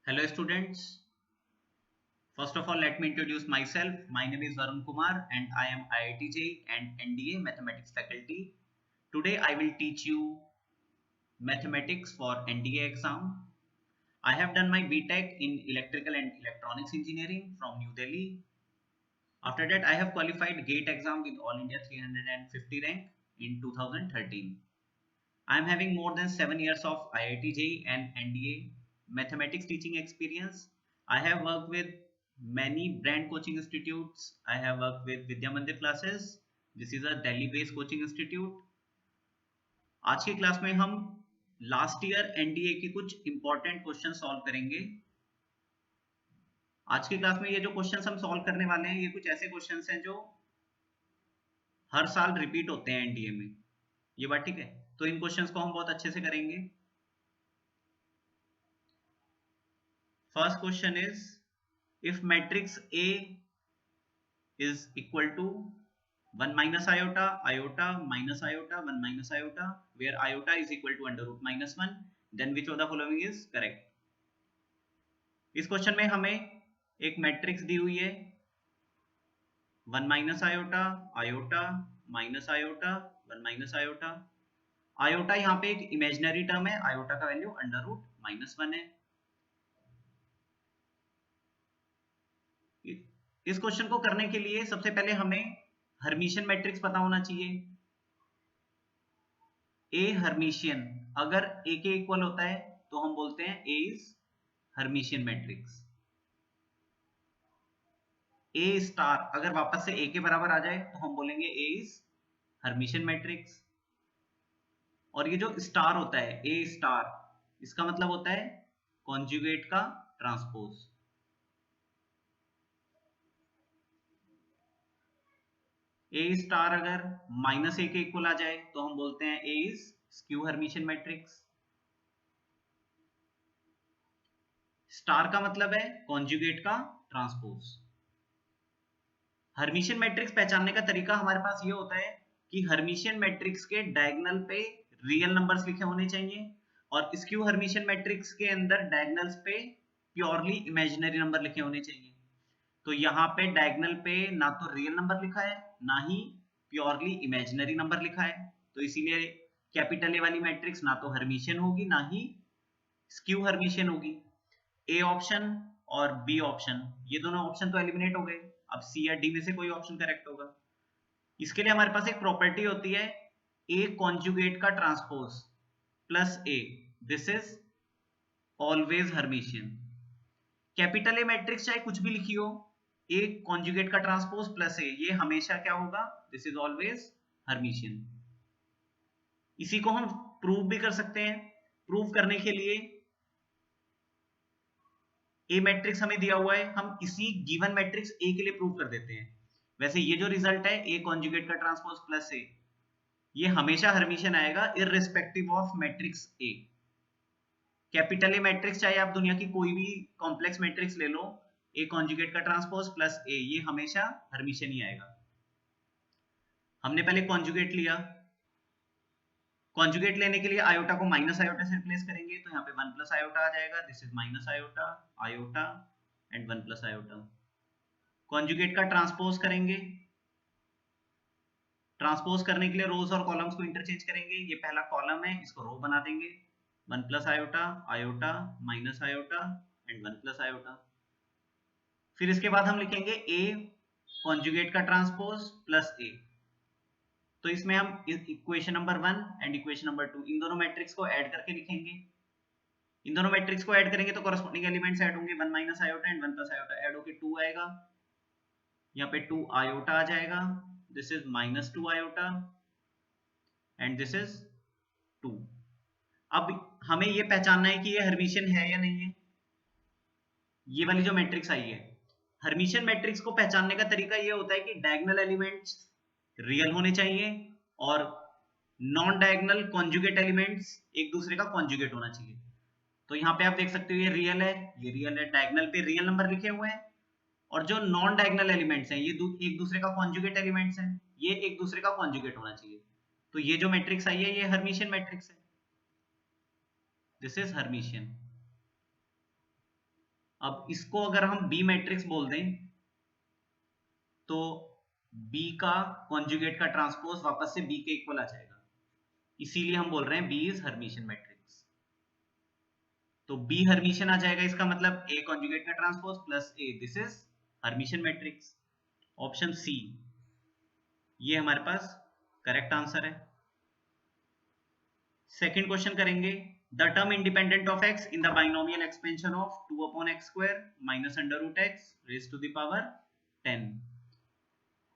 Hello students. First of all, let me introduce myself. My name is Varun Kumar and I am IIT JEE and NDA Mathematics faculty. Today I will teach you mathematics for NDA exam. I have done my BTech in Electrical and Electronics Engineering from New Delhi. After that, I have qualified GATE exam with All India 350 rank in 2013. I am having more than 7 years of IIT JEE and NDA mathematics teaching experience. I have worked with many brand coaching institutes. I have worked with Vidya Mandir classes. This is a Delhi based coaching institute. आज की class में हम last year NDA के कुछ important question solve करेंगे। आज की class में ये जो क्वेश्चंस हम सॉल्व करने वाले हैं ये कुछ ऐसे क्वेश्चंस हैं जो हर साल रिपीट होते हैं एनडीए में। ये बात ठीक है? तो इन क्वेश्चंस को हम बहुत अच्छे से करेंगे। First question is if matrix A is equal to 1 minus iota, iota minus iota, 1 minus iota, where iota is equal to under root minus 1, then which of the following is correct? इस question में हमें एक matrix दी हुई है 1 minus iota, iota minus iota, 1 minus iota. iota यहाँ पे एक इमेजिनरी टर्म है, iota का वैल्यू अंडर रूट माइनस 1 है। इस क्वेश्चन को करने के लिए सबसे पहले हमें हर्मिशियन मैट्रिक्स पता होना चाहिए। ए हर्मिशियन अगर ए के इक्वल होता है तो हम बोलते हैं A is hermitian matrix. A star अगर वापस से ए के बराबर आ जाए तो हम बोलेंगे ए इज हर्मिशियन मैट्रिक्स। और ये जो स्टार होता है ए स्टार, इसका मतलब होता है कॉन्जुगेट का ट्रांसपोज। ए स्टार अगर माइनस ए के इक्वल आ जाए तो हम बोलते हैं A is skew hermitian matrix. Star का मतलब है कॉन्जुगेट का ट्रांसपोज। हर्मिशियन मैट्रिक्स पहचानने का तरीका हमारे पास ये होता है कि हर्मिशियन मैट्रिक्स के डायगोनल पे रियल नंबर्स लिखे होने चाहिए और स्क्यू हर्मिशियन मैट्रिक्स के अंदर डायगोनल्स पे प्योरली इमेजिनरी नंबर लिखे होने चाहिए। तो यहाँ पे डायगोनल पे ना तो रियल नंबर लिखा है ना ही प्योरली इमेजिनरी नंबर लिखा है, तो इसीलिए कैपिटल ए वाली मैट्रिक्स ना तो हर्मिशियन होगी ना ही स्क्यू हर्मिशियन होगी। ए ऑप्शन और बी ऑप्शन ये दोनों ऑप्शन तो एलिमिनेट हो गए, अब सी या डी में से कोई ऑप्शन करेक्ट होगा। इसके लिए हमारे पास एक प्रॉपर्टी होती है ए कॉन्जुगेट का transpose plus A, this is always Hermitian. Capital A matrix चाहे कुछ भी लिखी हो, ए कॉन्जुगेट का ट्रांसपोज प्लस ए ये हमेशा क्या होगा, दिस इज ऑलवेज हर्मिशियन। इसी को हम प्रूव भी कर सकते हैं। प्रूव करने के लिए ए मैट्रिक्स हमें दिया हुआ है, हम इसी गिवन मैट्रिक्स ए के लिए प्रूव कर देते हैं। वैसे ये जो रिजल्ट है ए कॉन्जुगेट का ट्रांसपोज प्लस ए, ये हमेशा हर्मिशियन आएगा irrespective of matrix A. Capital A matrix चाहे आप दुनिया की कोई भी कॉम्प्लेक्स मैट्रिक्स ले लो, ए कॉन्जुगेट का ट्रांसपोज प्लस ए ये हमेशा हर्मिशियन ही आएगा। हमने पहले कॉन्जुगेट लिया, कॉन्जुगेट लेने के लिए आयोटा को माइनस आयोटा से रिप्लेस करेंगे तो यहाँ पे 1 प्लस आयोटा आ जाएगा, this is minus iota, iota and 1 plus iota. Conjugate का ट्रांसपोज करेंगे, ट्रांसपोज करने के लिए रोज और कॉलम्स को इंटरचेंज करेंगे। ये पहला कॉलम है, इसको रो बना देंगे, 1 plus iota, iota minus iota and 1 plus iota. फिर इसके बाद हम लिखेंगे ए कॉन्जुगेट का ट्रांसपोज प्लस ए। तो इसमें हम equation number 1 and equation number 2 इन दोनों मैट्रिक्स को ऐड करके लिखेंगे। इन दोनों मैट्रिक्स को ऐड करेंगे तो कॉरेस्पॉन्डिंग एलिमेंट्स ऐड होंगे, 1 minus iota and 1 plus iota add होके 2 आएगा। यहाँ पे 2 आयोटा आ जाएगा, this is minus 2 iota and this is 2। अब हमें ये पहचानना है कि ये हर्मिशियन है या नहीं है। ये वाली जो मैट्रिक्स आई है, हर्मिशियन मैट्रिक्स को पहचानने का तरीका ये होता है कि डायगोनल एलिमेंट्स रियल होने चाहिए और नॉन डायगोनल कॉन्जुगेट एलिमेंट्स एक दूसरे का कॉन्जुगेट होना चाहिए। तो यहाँ पे आप देख सकते हो ये रियल है, ये रियल है, डायगोनल पे रियल नंबर लिखे हुए हैं और जो नॉन डायगोनल एलिमेंट्स हैं ये एक दूसरे का कॉन्जुगेट एलिमेंट्स हैं, ये एक दूसरे का कॉन्जुगेट होना चाहिए। तो ये जो मैट्रिक्स आई है ये हर्मिशियन मैट्रिक्स है, दिस इज हर्मिशियन। अब इसको अगर हम बी मैट्रिक्स बोल दें तो बी का कॉन्जुगेट का ट्रांसपोज वापस से बी के इक्वल आ जाएगा, इसीलिए हम बोल रहे हैं बी इज हर्मिशियन मैट्रिक्स। तो बी हर्मिशियन आ जाएगा, इसका मतलब ए कॉन्जुगेट का transpose plus A, this is hermitian matrix. Option C ये हमारे पास करेक्ट आंसर है। सेकंड क्वेश्चन करेंगे, the term independent of x in the binomial expansion of 2 upon x square minus under root x raise to the power 10।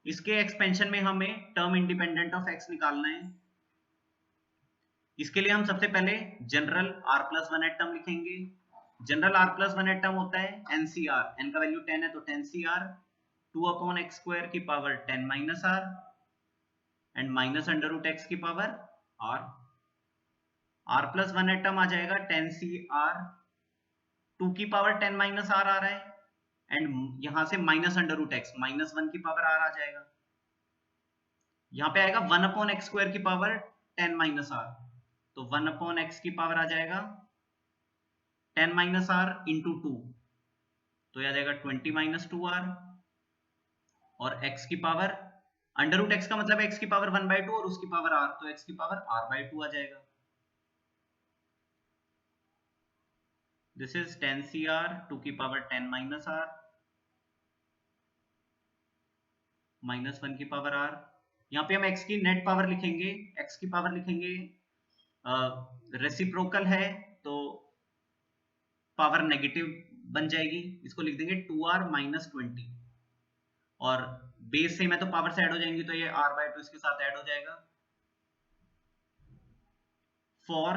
इसके expansion में हमें term independent of x निकालना है। इसके लिए हम सबसे पहले general r plus one eth term लिखेंगे। General r plus one eth term होता है NCR, n का वैल्यू 10 है तो 10CR 2 अपॉन x स्क्वायर की power 10 minus r and minus under root x की power r। r plus one eth term आ जाएगा 10CR 2 की पावर 10 माइनस r आ रहा है एंड यहां से minus under root x minus 1 की पावर r आ जाएगा। यहां पे आएगा 1 अपॉन x स्क्वायर की पावर 10 माइनस r, तो 1 अपॉन x की पावर आ जाएगा 10 माइनस r इंटू 2, तो यह आ जाएगा 20 माइनस 2r और x की पावर अंडर रूट x का मतलब x की पावर 1/2 और उसकी पावर r, तो x की पावर r/2 आ जाएगा। This is 10CR 2 की पावर 10 माइनस r माइनस 1 की पावर r। यहाँ पे हम x की नेट पावर लिखेंगे, x की पावर लिखेंगे रेसिप्रोकल है तो पावर नेगेटिव बन जाएगी, इसको लिख देंगे 2r माइनस 20 और बेस से में तो पावर से ऐड हो जाएंगी तो ये r/2 इसके साथ ऐड हो जाएगा। For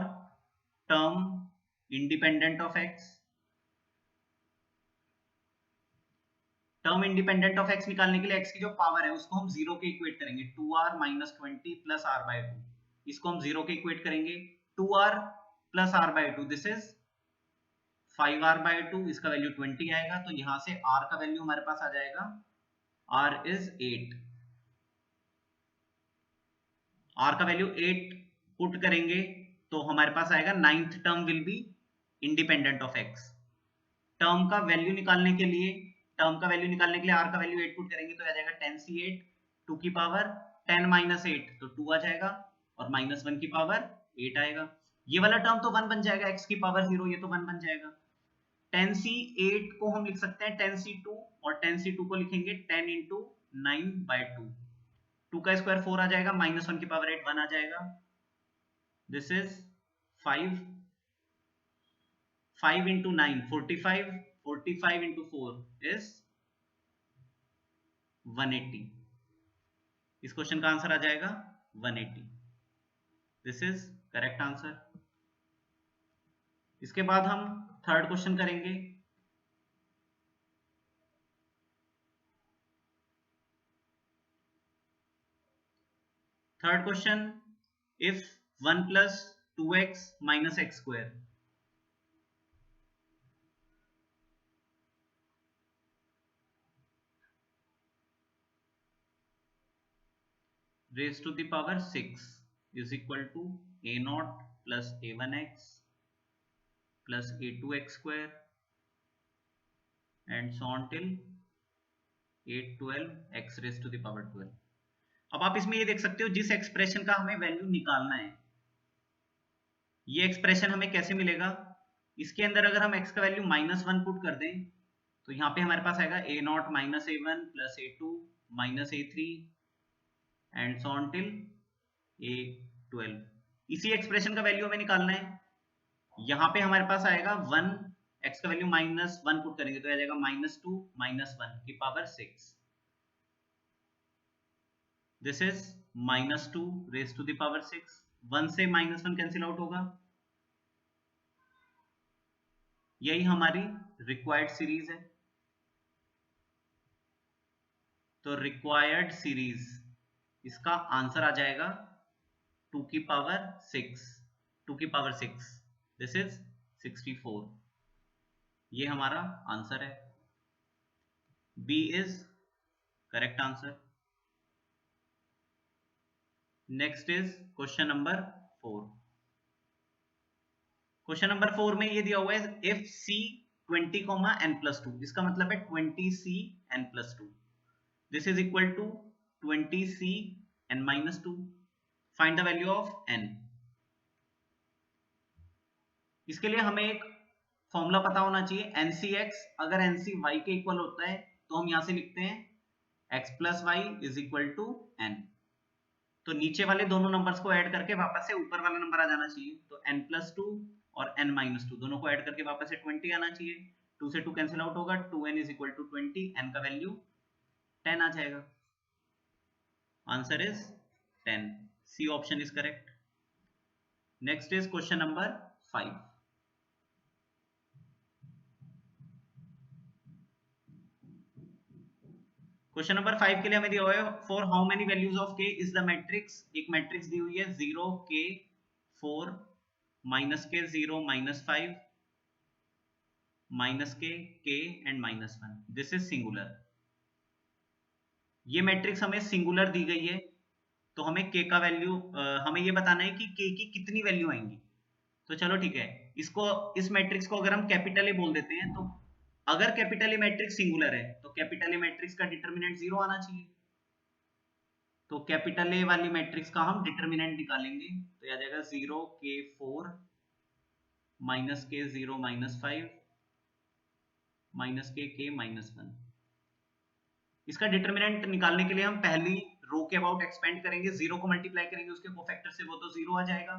term independent of x, term independent of x निकालने के लिए x की जो पावर है उसको हम जीरो के इक्वेट करेंगे, 2r माइनस 20 प्लस r/2, इसको हम जीरो के इक्वेट करेंगे 2r plus r/2, this is 5r/2, इसका वैल्यू 20 आएगा, तो यहां से r का वैल्यू हमारे पास आ जाएगा r इज 8। r का वैल्यू 8 पुट करेंगे तो हमारे पास आएगा ninth term will be independent of x। Term का वैल्यू निकालने के लिए r का वैल्यू 8 पुट करेंगे तो आ जाएगा 10C8 2 की पावर 10 माइनस 8 तो 2 आ जाएगा और माइनस 1 की पावर 8 आएगा। ये वाला टर्म तो 1 बन जाएगा, x की पावर 0 ये तो 1 बन जाएगा। 10C8 को हम लिख सकते हैं 10C2 और 10C2 को लिखेंगे 10 इंटू 9/2, 2 का स्क्वायर 4 आ जाएगा, माइनस 1 की पावर 8 1 आ जाएगा। This is 5 into 9 45, 45 into 4 is 180। इस क्वेश्चन का आंसर आ जाएगा 180। This is correct answer. इसके बाद हम थर्ड क्वेश्चन करेंगे। Third question, if 1 plus 2x minus x square raised to the power 6 is equal to a0 plus a1x plus a2x square and so on till 812x raised to the power 12। अब आप इसमें ये देख सकते हो जिस expression का हमें वैल्यू निकालना है, ये एक्सप्रेशन हमें कैसे मिलेगा, इसके अंदर अगर हम x का वैल्यू -1 पुट कर दें तो यहाँ पे हमारे पास आएगा a0 minus a1 plus a2 minus a3 and so on till a12। इसी एक्सप्रेशन का वैल्यू हमें निकालना है। यहाँ पे हमारे पास आएगा 1, x का वैल्यू -1 पुट करेंगे तो आ जाएगा -2 माइनस 1 की power 6, this is -2 raise to the power 6। 1 से -1 कैंसिल आउट होगा, यही हमारी रिक्वायर्ड सीरीज है। तो रिक्वायर्ड सीरीज इसका आंसर आ जाएगा 2 की पावर 6, 2 की पावर 6, दिस इज 64। ये हमारा आंसर है, B is correct answer. Next is question number 4। Question number 4 में ये दिया हुआ है, इफ c 20, n+2, इसका मतलब है 20c n+2. This is equal to 20c n-2. Find the value of n. इसके लिए हमें एक फॉर्मूला पता होना चाहिए, NCX. अगर NC y के इक्वल होता है तो हम यहां से लिखते हैं x + y = n. तो नीचे वाले दोनों नंबर्स को ऐड करके वापस से ऊपर वाला नंबर आ जाना चाहिए. तो n+2 और n-2 दोनों को ऐड करके वापस से 20 आना चाहिए. 2 से 2 कैंसिल आउट होगा. 2n = 20. n का वैल्यू 10 आ जाएगा. Answer is 10. C option is correct. Next is question number 5. Question number 5 के लिए हमें दिया हुआ है for how many values of k is the matrix. एक मैट्रिक्स दी हुई है 0 k 4 -k 0 -5 -k k and -1. This is singular. ये मैट्रिक्स हमें सिंगुलर दी गई है तो हमें k का वैल्यू हमें ये बताना है कि k की कितनी वैल्यू आएंगी. तो चलो ठीक है, इसको इस मैट्रिक्स को अगर हम कैपिटल ए बोल देते हैं, तो अगर कैपिटल ए मैट्रिक्स सिंगुलर है तो कैपिटल ए मैट्रिक्स का डिटरमिनेंट 0 आना चाहिए. तो कैपिटल ए वाली मैट्रिक्स का हम डिटरमिनेंट निकालेंगे तो आ जाएगा 0 k 4 -k 0 -5 -k k -1. इसका डिटरमिनेंट निकालने के लिए हम पहली रो के अबाउट एक्सपेंड करेंगे, 0 को मल्टीप्लाई करेंगे उसके कोफैक्टर से, वो तो 0 आ जाएगा.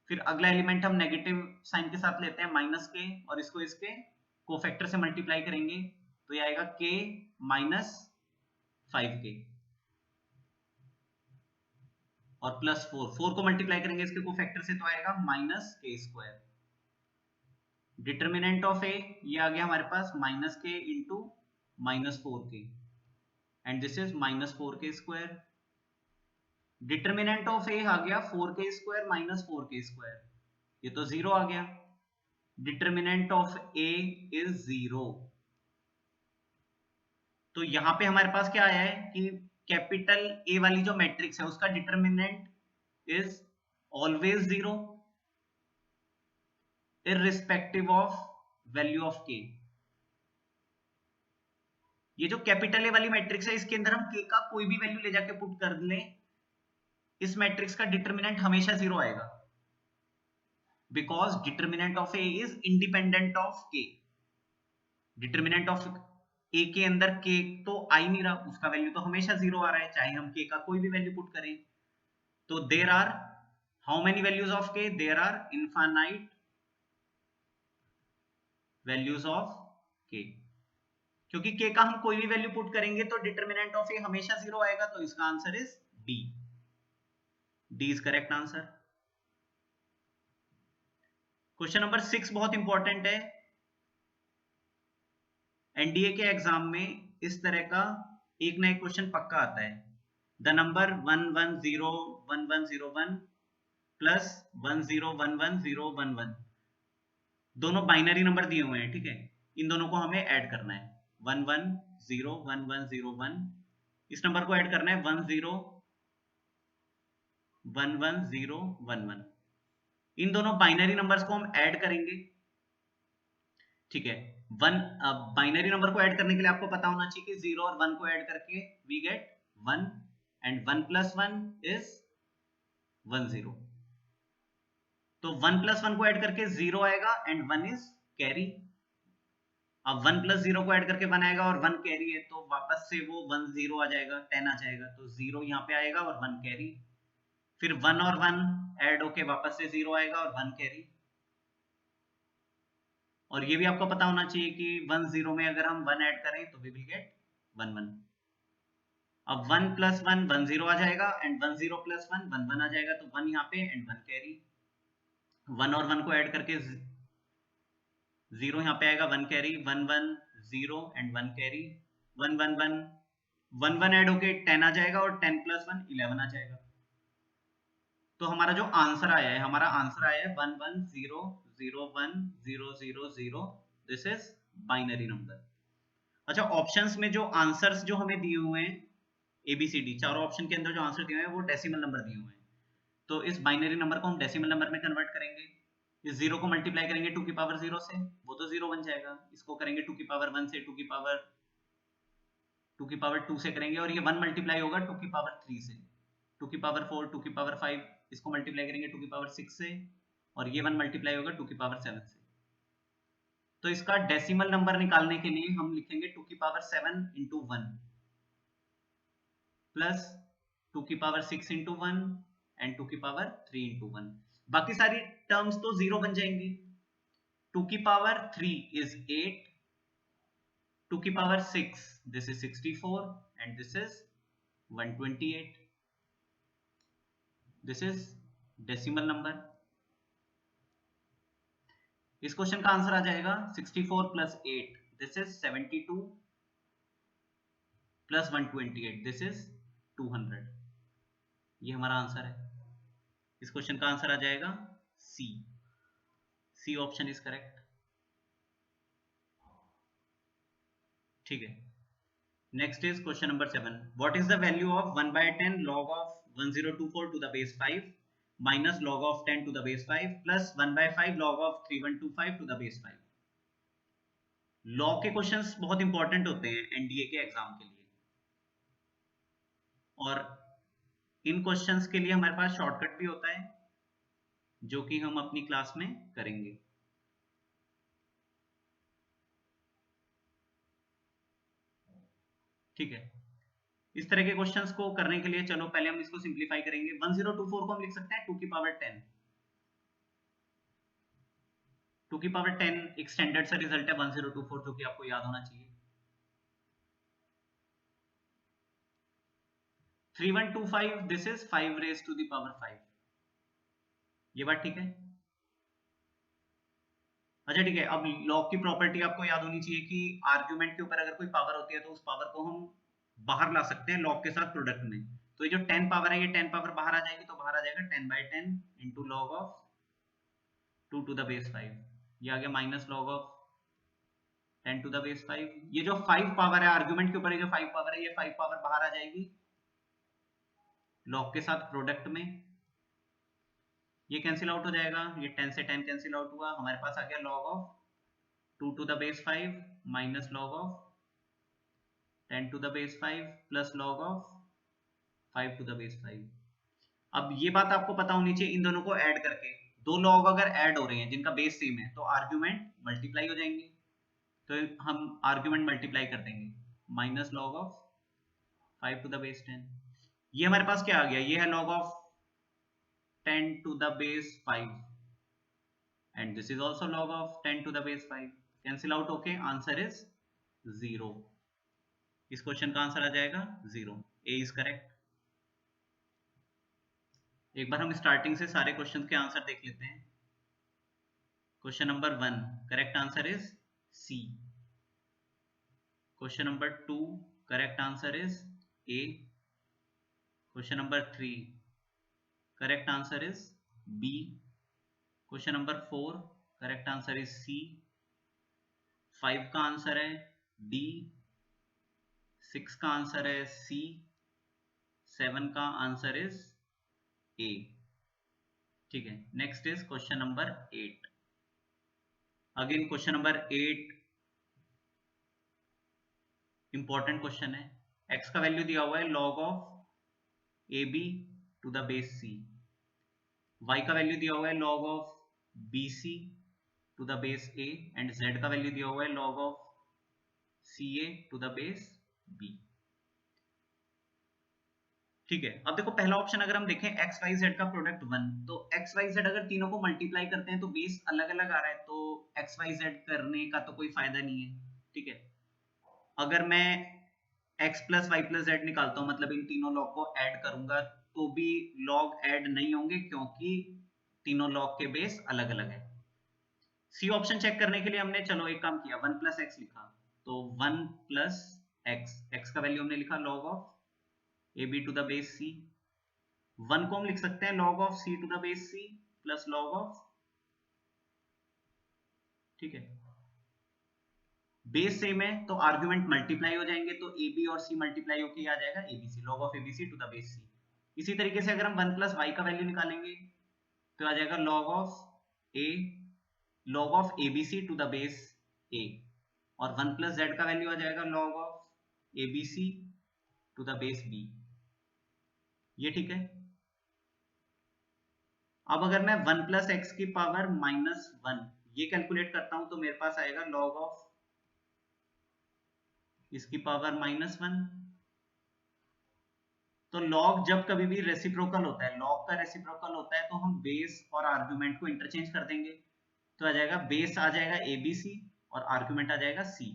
फिर अगला एलिमेंट हम नेगेटिव साइन के साथ लेते हैं -k और इसको इसके कोफैक्टर से मल्टीप्लाई करेंगे तो ये आएगा k -5k और +4 को मल्टीप्लाई करेंगे इसके कोफैक्टर से तो आएगा -k². डिटरमिनेंट ऑफ a ये आ गया हमारे पास -k × -4k and this is -4k². Determinant of a आ गया 4k² -4k², ये तो 0 आ गया. Determinant of a is 0. तो यहां पे हमारे पास क्या आया है कि कैपिटल A वाली जो मैट्रिक्स है उसका determinant is always 0 irrespective of value of k. ये जो कैपिटल ए वाली मैट्रिक्स है इसके अंदर हम k का कोई भी वैल्यू ले जाके पुट कर लें, इस मैट्रिक्स का डिटरमिनेंट हमेशा 0 आएगा, because determinant of a is independent of k. Determinant of a के अंदर k तो आ ही नहीं रहा, उसका वैल्यू तो हमेशा 0 आ रहा है चाहे हम k का कोई भी वैल्यू पुट करें. तो there are how many values of k? There are infinite values of k. क्योंकि k का हम कोई भी वैल्यू पुट करेंगे तो डिटरमिनेंट ऑफ a हमेशा 0 आएगा. तो इसका answer is D. D is correct answer. Question number 6 बहुत इंपॉर्टेंट है. एनडीए के एग्जाम में इस तरह का एक ना एक क्वेश्चन पक्का आता है. द नंबर 110101 प्लस 10110111 दोनों बाइनरी नंबर दिए हुए हैं, ठीक है. इन दोनों को हमें ऐड करना है. 11011101 इस नंबर को ऐड करना है 10111011. इन दोनों बाइनरी नंबर्स को हम ऐड करेंगे, ठीक है. बाइनरी नंबर को ऐड करने के लिए आपको पता होना चाहिए कि 0 और 1 को ऐड करके वी गेट 1 एंड 1 + 1 इज 10. तो 1 + 1 को ऐड करके 0 आएगा एंड 1 इज कैरी. अब 1 + 0 को ऐड करके 1 आएगा और 1 कैरी है तो वापस से वो 1 0 आ जाएगा, 10 आ जाएगा. तो 0 यहाँ पे आएगा और 1 कैरी. फिर 1 और 1 ऐड होके वापस से 0 आएगा और 1 कैरी. और ये भी आपको पता होना चाहिए कि 1 0 में अगर हम 1 ऐड करें तो वी विल गेट 1 1. अब 1 + 1 1 0 आ जाएगा एंड 1 0 + 1 1 1 आ जाएगा. तो 1 यहाँ पे एंड 1 कैरी. 1 और 1 को ऐड करके 0 यहाँ पे आएगा, 1 कैरी. 1 1 0 and 1 carry. 1 1 1 1 1 ऐड होके 10 आ जाएगा और 10 + 1 11 आ जाएगा. तो हमारा जो आंसर आया है, हमारा आंसर आया है 1 1 0 0 1 0 0 0. This is binary number. अच्छा, ऑप्शंस में जो आंसर्स जो हमें दिए हुए हैं ABCD चारों ऑप्शन के अंदर जो आंसर दिए हुए हैं वो डेसिमल नंबर दिए हुए हैं. तो इस बाइनरी नंबर को हम डेसिमल नंबर में कन्वर्ट करेंगे. इस 0 को मल्टीप्लाई करेंगे 2 की पावर 0 से, वो वो तो 0 बन जाएगा। इसको करेंगे 2 की पावर 1 से, 2 की पावर 2 से करेंगे और ये 1 मल्टीप्लाई होगा 2 की पावर 3 से, 2 की पावर 4, 2 की पावर 5, इसको मल्टीप्लाई करेंगे 2 की पावर 6 से और ये 1 मल्टीप्लाई होगा 2 की पावर 7 से। तो इसका डेसिमल नंबर निकालने के लिए हम लिखेंगे 2 की पावर 7 इंटू 1 प्लस 2 की पावर 6 इंटू 1 एंड 2 की पावर 3 इंटू 1। बाकी सारी टर्म्स तो 0 बन जाएंगी। 2 की पावर 3 is 8, 2 की power 6 this is 64 and this is 128. This is decimal number. इस क्वेश्चन का आंसर आ जाएगा 64 plus 8 this is 72 plus 128 this is 200। ये हमारा आंसर है। इस क्वेश्चन का आंसर आ जाएगा सी ऑप्शन इज करेक्ट। ठीक है, next is question number 7। What is the value of 1/10 log of 1024 to the base 5 minus log of 10 to the base 5 plus 1/5 log of 3125 to the base 5। Log के questions बहुत important होते हैं NDA के exam के लिए, और इन questions के लिए हमारे पास शॉर्टकट भी होता है जो कि हम अपनी क्लास में करेंगे। ठीक है, इस तरह के क्वेश्चंस को करने के लिए चलो पहले हम इसको सिंपलीफाई करेंगे। 1024 को हम लिख सकते हैं 2 की पावर 10। 2 की पावर 10 एक स्टैंडर्ड सा रिजल्ट है 1024 जो कि आपको याद होना चाहिए। 3125 this is 5 raise to the power 5। ये बात ठीक है? अच्छा ठीक है, अब लॉग की प्रॉपर्टी आपको याद होनी चाहिए कि आर्गुमेंट के ऊपर अगर कोई पावर होती है तो उस पावर को हम बाहर ला सकते हैं लॉग के साथ प्रोडक्ट में। तो ये जो 10 पावर है, ये 10 पावर बाहर आ जाएगी, तो बाहर आ जाएगा 10/10 into log of 2 to the base 5। ये आ गया minus log of 10 to the base 5। ये जो 5 पावर है आर्गुमेंट के ऊपर, ये जो 5 पावर है, ये 5 पावर बाहर आ जाएगी लॉग के साथ प्रोडक्ट में। ये कैंसिल आउट हो जाएगा, ये 10 से 10 कैंसिल आउट हुआ, हमारे पास आ गया log of 2 to the base 5 minus log of 10 to the base 5 plus log of 5 to the base 5। अब ये बात आपको पता होनी चाहिए, इन दोनों को ऐड करके दो लॉग अगर ऐड हो रहे हैं जिनका बेस सेम है तो आर्ग्यूमेंट मल्टीप्लाई हो जाएंगे। तो हम आर्ग्यूमेंट मल्टीप्लाई कर देंगे, minus log of 5 to the base 10। ये हमारे पास क्या आ गया, ये है log of 10 to the base 5 and this is also log of 10 to the base 5। Cancel out होके आंसर इज 0। इस क्वेश्चन का आंसर आ जाएगा 0। A is correct. एक बार हम स्टार्टिंग से सारे क्वेश्चन के आंसर देख लेते हैं। Question number 1 correct answer is C. Question number 2 correct answer is A. Question number 3 correct answer is B. Question number 4 correct answer is C. 5 का आंसर है डी। 6 का आंसर है सी। 7 का आंसर इज ए। ठीक है, next is question number 8। Again question number 8 important question है। x का value दिया हुआ है log of a b to the base c. y का वैल्यू दिया हुआ है log of b c to the base a and z का वैल्यू दिया हुआ है log of c a to the base b। ठीक है, अब देखो पहला ऑप्शन अगर हम देखें x y z का प्रोडक्ट 1, तो x y z अगर तीनों को मल्टीप्लाई करते हैं तो बेस अलग अलग आ रहा है, तो x y z करने का तो कोई फायदा नहीं है। ठीक है, अगर मैं x plus y plus z निकालता हूं, मतलब इन तीनों लॉग को ऐड करूंगा, तो भी लॉग ऐड नहीं होंगे क्योंकि तीनों लॉग के बेस अलग अलग है। सी ऑप्शन चेक करने के लिए हमने चलो एक काम किया, 1 प्लस एक्स लिखा, तो 1 प्लस एक्स, एक्स का वैल्यू हमने लिखा log of a b to the base c. 1 को हम लिख सकते हैं log of c to the base c plus log of, ठीक है, बेस सेम है तो आर्गुमेंट मल्टीप्लाई हो जाएंगे, तो ए बी और सी मल्टीप्लाई होकर आ जाएगा ABC, log of ABC to the base c. इसी तरीके से अगर हम 1 प्लस वाई का वैल्यू निकालेंगे तो आ जाएगा log of a log of abc to the base a, और 1 प्लस z का वैल्यू आ जाएगा log of abc to the base b। ये ठीक है। अब अगर मैं 1 प्लस एक्स की पावर माइनस 1 ये कैलकुलेट करता हूं तो मेरे पास आएगा log ऑफ इसकी पावर माइनस 1। तो log जब कभी भी रेसिप्रोकल होता है, log का रेसिप्रोकल होता है, तो हम बेस और आर्गुमेंट को इंटरचेंज कर देंगे। तो आ जाएगा बेस आ जाएगा abc और आर्गुमेंट आ जाएगा c।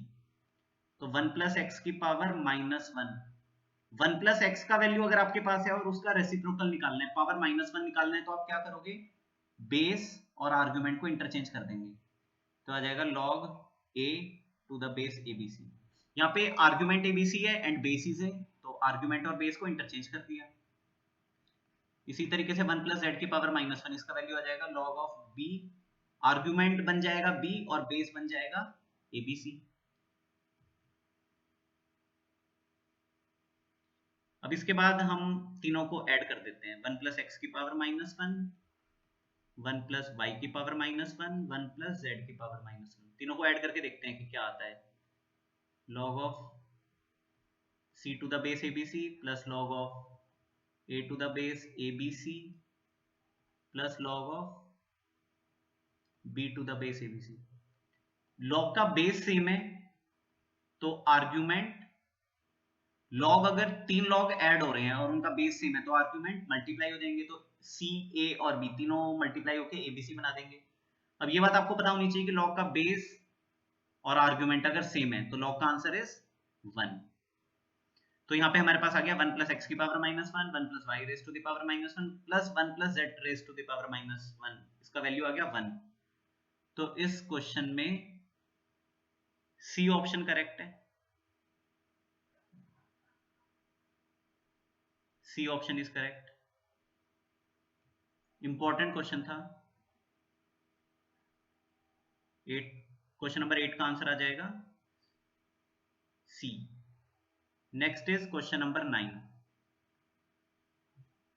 तो 1 प्लस एक्स की पावर माइनस 1, 1 प्लस एक्स का वैल्यू अगर आपके पास है और उसका रेसिप्रोकल निकालना है, पावर माइनस 1 निकालना है, तो आप क्या करोगे, बेस और आर्गुमेंट को इंटरचेंज कर देंगे। तो आ जाएगा log a to the base abc। यहाँ पे आर्गुमेंट abc है एंड बेस इज है, तो आर्गुमेंट और बेस को इंटरचेंज कर दिया। इसी तरीके से 1 प्लस जेड की पावर माइनस 1 इसका वैल्यू आ जाएगा log ऑफ b, आर्गुमेंट बन जाएगा b और बेस बन जाएगा abc। अब इसके बाद हम तीनों को ऐड कर देते हैं, 1 प्लस एक्स की पावर माइनस 1, 1 प्लस वाई की पावर माइनस 1, 1 प्लस जेड की पावर माइनस 1। तीनों को ऐड करके देखते हैं कि क्या आता है। log of c to the base abc plus log of a to the base abc plus log of b to the base abc। log का बेस सेम है तो आर्ग्यूमेंट, लॉग अगर 3 लॉग ऐड हो रहे हैं और उनका बेस सेम है तो आर्ग्यूमेंट मल्टीप्लाई हो जाएंगे, तो सी ए और बी तीनों मल्टीप्लाई होकर एबीसी बना देंगे। अब ये बात आपको पता होनी चाहिए कि लॉग का बेस और आर्ग्यूमेंट अगर सेम है तो लॉग का आंसर इज 1। तो यहाँ पे हमारे पास आ गया 1 प्लस एक्स की power minus 1, 1 plus y raise to the power minus 1 plus 1 plus z raise to the power minus 1, इसका वैल्यू आ गया 1। तो इस क्वेश्चन में सी ऑप्शन करेक्ट है, C option is correct. Important question था। 8, क्वेश्चन नंबर 8 का answer आ जाएगा C. Next is question number 9।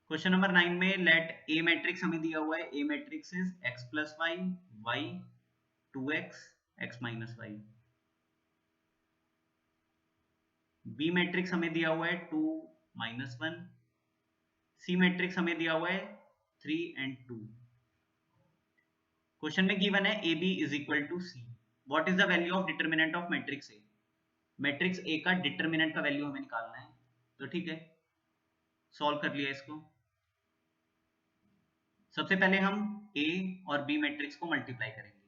Question number 9 में लेट ए मैट्रिक्स हमें दिया हुआ है, A matrix is x plus y, y 2x, x minus y. B matrix हमें दिया हुआ है 2 माइनस 1, सी मैट्रिक्स हमें दिया हुआ है 3 एंड 2। क्वेश्चन में गिवन है A B is equal to C, what is the value of determinant of matrix A. Matrix A का डिटर्मिनेंट का वैल्यू हमें निकालना है। तो ठीक है, सॉल्व कर लिया इसको। सबसे पहले हम ए और बी मैट्रिक्स को मल्टीप्लाई करेंगे।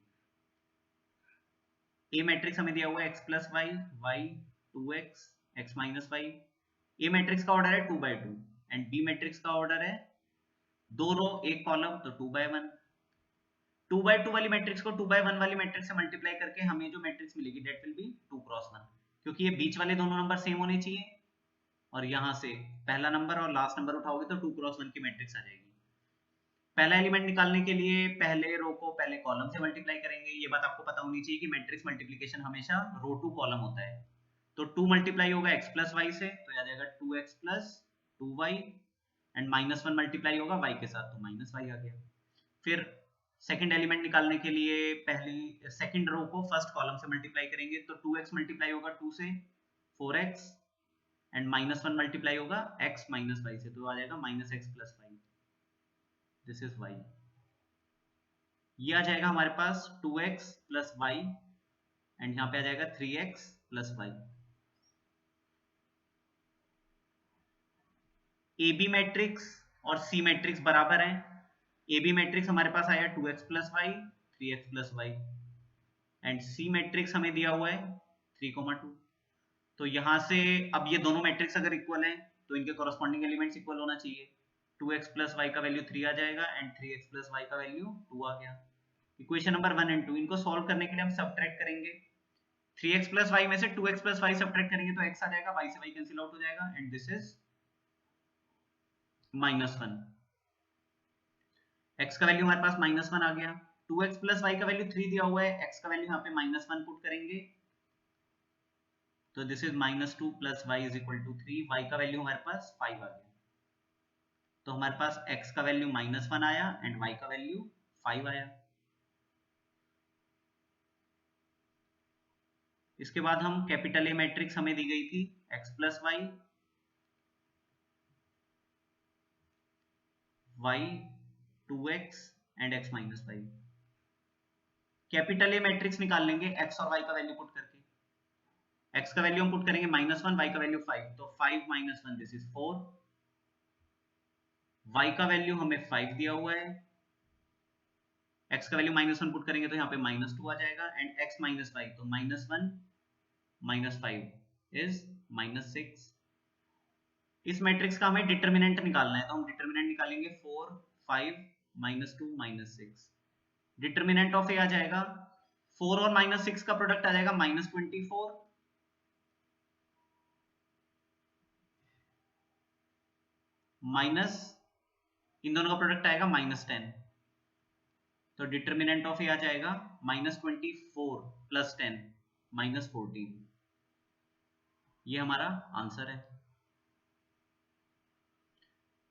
ए मैट्रिक्स हमें दिया हुआ है x plus y, y 2x, x minus y. A matrix का ऑर्डर है 2 बाई 2 एंड बी मैट्रिक्स का ऑर्डर है 2 रो 1 कॉलम, तो 2 बाई 1। 2 बाई 2 वाली मैट्रिक्स को 2 बाई 1 वाली मैट्रिक्स से मल्टीप्लाई करके हमें जो मैट्रिक्स मिलेगी दैट विल बी 2 क्रॉस 1, क्योंकि ये बीच वाले दोनों नंबर सेम होने चाहिए और यहां से पहला नंबर और लास्ट नंबर उठाओगे तो 2 क्रॉस 1 की मैट्रिक्स आ जाएगी। पहला एलिमेंट निकालने के लिए पहले रो को पहले कॉलम से मल्टीप्लाई करेंगे। ये बात आपको पता होनी चाहिए कि मैट्रिक्स मल्टीप्लिकेशन हमेशा रो टू कॉलम होता है। तो 2 मल्टीप्लाई होगा x प्लस वाई से, तो आ जाएगा 2x plus 2y and minus 1 multiply होगा y के साथ, तो माइनस वाई आ गया। फिर सेकंड एलिमेंट निकालने के लिए पहली सेकंड रो को फर्स्ट कॉलम से मल्टीप्लाई करेंगे, तो 2x मल्टीप्लाई होगा 2 से 4x एंड माइनस 1 मल्टीप्लाई होगा x माइनस वाई से, तो आ जाएगा minus x plus y. This is y। ये आ जाएगा हमारे पास 2x प्लस वाई एंड यहाँ पे आ जाएगा 3x plus y. A B matrix और सी मैट्रिक्स बराबर हैं। ए बी मैट्रिक्स हमारे पास आया 2x plus y, 3x plus y and C matrix हमें दिया हुआ है 3,2। तो यहां से अब ये दोनों मैट्रिक्स अगर इक्वल हैं तो इनके कॉरस्पॉन्डिंग एलिमेंट्स इक्वल होना चाहिए। 2x प्लस वाई का वैल्यू 3 आ जाएगा एंड 3x प्लस वाई का वैल्यू 2 आ गया। इक्वेशन नंबर 1 एंड 2 इनको सॉल्व करने के लिए हम सबट्रैक्ट करेंगे। 3x प्लस वाई में से 2x प्लस वाई सबट्रैक्ट करेंगे तो x आ जाएगा, y से y कैंसिल आउट हो जाएगा एंड दिस इज -1। x का वैल्यू हमारे पास -1 आ गया। 2x प्लस वाई का वैल्यू 3 दिया हुआ है, x का वैल्यू यहाँ पे -1 पुट करेंगे तो this is -2 plus y is equal to 3, y का वैल्यू हमारे पास 5 आ गया। तो हमारे पास x का वैल्यू -1 आया एंड y का वैल्यू 5 आया। इसके बाद हम कैपिटल ए मैट्रिक्स हमें दी गई थी x plus y, y 2x and x minus y. Capital A matrix निकाल लेंगे x और y का वैल्यू पुट करके। x का वैल्यू हम पुट करेंगे -1, y का वैल्यू 5, तो 5 माइनस 1 दिस इज 4, y का वैल्यू हमें 5 दिया हुआ है, x का वैल्यू -1 पुट करेंगे तो यहाँ पे -2 आ जाएगा, एंड x माइनस वाई, तो -1 माइनस 5 इज -6। इस मैट्रिक्स का हमें डिटर्मिनेंट निकालना है, तो हम डिटर्मिनेंट निकालेंगे 4 5 -2 -6। डिटर्मिनेंट ऑफ ए आ जाएगा 4 और -6 का प्रोडक्ट आ जाएगा -24, माइनस इन दोनों का प्रोडक्ट आएगा -10, तो डिटर्मिनेंट ऑफ ए आ जाएगा -24 प्लस 10 -14। ये हमारा आंसर है।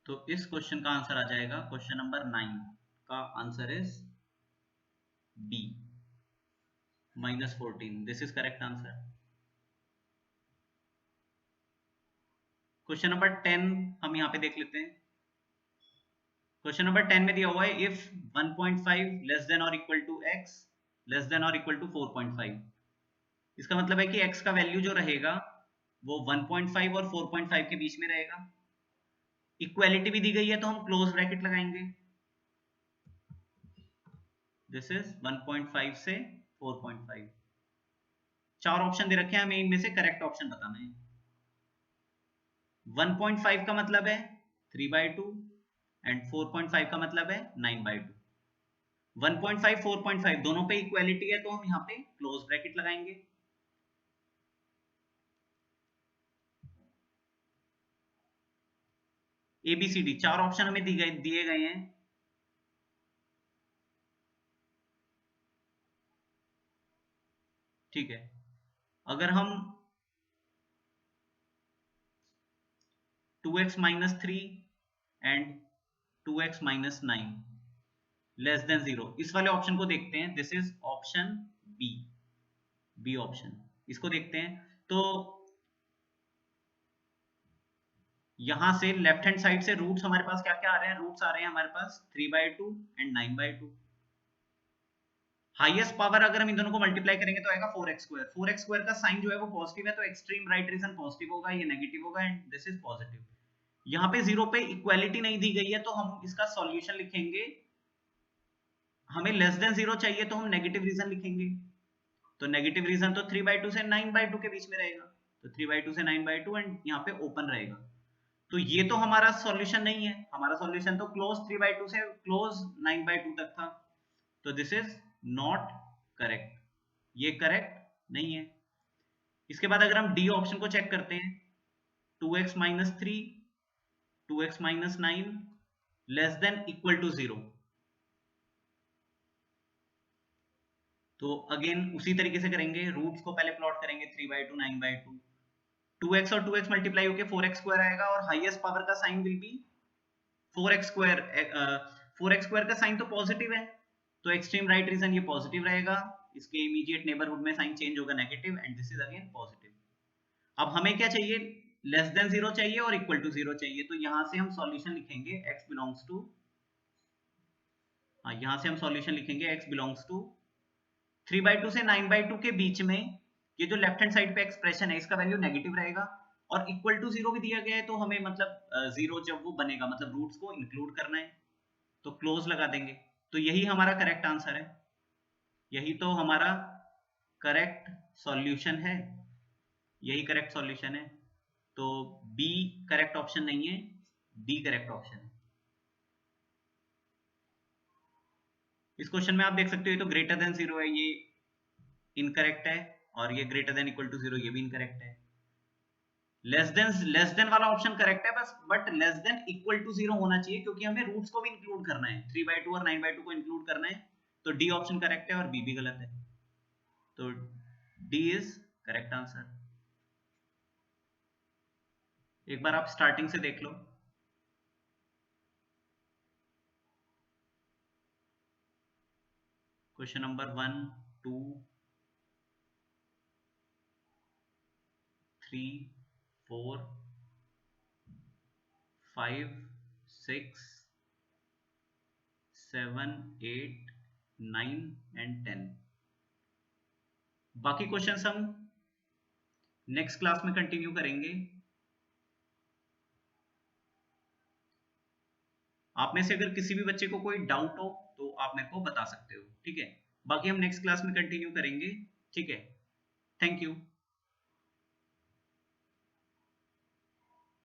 तो इस क्वेश्चन का आंसर आ जाएगा, क्वेश्चन नंबर 9 का answer is B -14। This is correct answer. Question number 10 हम यहाँ पे देख लेते हैं। क्वेश्चन नंबर 10 में दिया हुआ है इफ 1.5 लेस देन और equal to x less than और इक्वल टू 4.5। इसका मतलब है कि x का वैल्यू जो रहेगा वो 1.5 और 4.5 के बीच में रहेगा। इक्वालिटी भी दी गई है तो हम क्लोज ब्रैकेट लगाएंगे। दिस इज 1.5 से 4.5। चार ऑप्शन दे रखे हैं, हमें इनमें से करेक्ट ऑप्शन बताना है। 1.5 का मतलब है 3/2 एंड 4.5 का मतलब है 9/2। 1.5 4.5 दोनों पे इक्वालिटी है तो हम यहाँ पे क्लोज ब्रैकेट लगाएंगे। ABCD चार ऑप्शन हमें दिए गए हैं। ठीक है, अगर हम 2x माइनस 3 एंड 2x माइनस 9 लेस देन 0 इस वाले ऑप्शन को देखते हैं। This is option B option, इसको देखते हैं। तो यहां से लेफ्ट हैंड साइड से रूट्स हमारे पास क्या क्या आ रहे हैं? रूट्स आ रहे हैं हमारे पास 3/2 एंड 9/2। हाईएस्ट पावर अगर हम इन दोनों को मल्टीप्लाई करेंगे तो आएगा 4x²। 4x² का साइन जो है वो पॉजिटिव है, तो एक्सट्रीम राइट रीजन पॉजिटिव होगा, ये नेगेटिव होगा, एंड दिस इज पॉजिटिव। यहाँ पे 0 पे इक्वालिटी नहीं दी गई है तो हम इसका सॉल्यूशन लिखेंगे। हमें लेस देन 0 चाहिए तो हम नेगेटिव रीजन लिखेंगे। तो नेगेटिव रीजन तो 3/2 से 9/2 के बीच में रहेगा, तो 3/2 से 9/2 एंड यहाँ पे ओपन रहेगा। तो ये तो हमारा सॉल्यूशन नहीं है, हमारा सॉल्यूशन तो क्लोज 3/2 से क्लोज 9/2 तक था। तो दिस इज नॉट करेक्ट, ये करेक्ट नहीं है। इसके बाद अगर हम डी ऑप्शन को चेक करते हैं, 2x माइनस 3 2x माइनस 9 लेस देन इक्वल टू 0। तो अगेन उसी तरीके से करेंगे, रूट्स को पहले प्लॉट करेंगे 3/2 9/2। 2x और 2x मल्टीप्लाई होकर 4x² आएगा और हाईएस्ट पावर का sign will be 4x²। 4x² का साइन तो पॉजिटिव है, तो एक्सट्रीम राइट रीजन ये पॉजिटिव रहेगा, इसके इमीडिएट नेबरहुड में साइन चेंज होगा negative, and this is again positive. अब हमें क्या चाहिए? लेस देन 0 चाहिए और इक्वल टू 0 चाहिए। तो यहां से हम सॉल्यूशन लिखेंगे x बिलोंग्स टू, यहां से हम सॉल्यूशन लिखेंगे x बिलोंग्स टू 3/2 से 9/2 के बीच में। ये जो लेफ्ट हैंड साइड पे एक्सप्रेशन है इसका वैल्यू नेगेटिव रहेगा, और इक्वल टू 0 भी दिया गया है, तो हमें मतलब 0 जब वो बनेगा मतलब रूट्स को इंक्लूड करना है, तो क्लोज लगा देंगे। तो यही हमारा करेक्ट आंसर है, यही तो हमारा करेक्ट सॉल्यूशन है, यही करेक्ट सॉल्यूशन है। तो बी करेक्ट ऑप्शन नहीं है, डी करेक्ट ऑप्शन है। इस क्वेश्चन में आप देख सकते हो ये तो ग्रेटर देन 0 है, ये इनकरेक्ट है, और ये ग्रेटर देन इक्वल टू 0 ये भी इनकरेक्ट है। लेस देन वाला ऑप्शन करेक्ट है बस, but less than equal to 0 होना चाहिए, क्योंकि हमें रूट्स को भी इंक्लूड करना है, 3/2 और 9/2 को इंक्लूड करना है। तो डी ऑप्शन करेक्ट है और बी भी गलत है, तो डी इज करेक्ट आंसर। एक बार आप स्टार्टिंग से देख लो। Question number 1 2 3 4 5 6 7 8 9 and 10। बाकी क्वेश्चंस हम नेक्स्ट क्लास में कंटिन्यू करेंगे। आप में से अगर किसी भी बच्चे को कोई डाउट हो तो आप मेरे को बता सकते हो, ठीक है। बाकी हम नेक्स्ट क्लास में कंटिन्यू करेंगे, ठीक है। Thank you.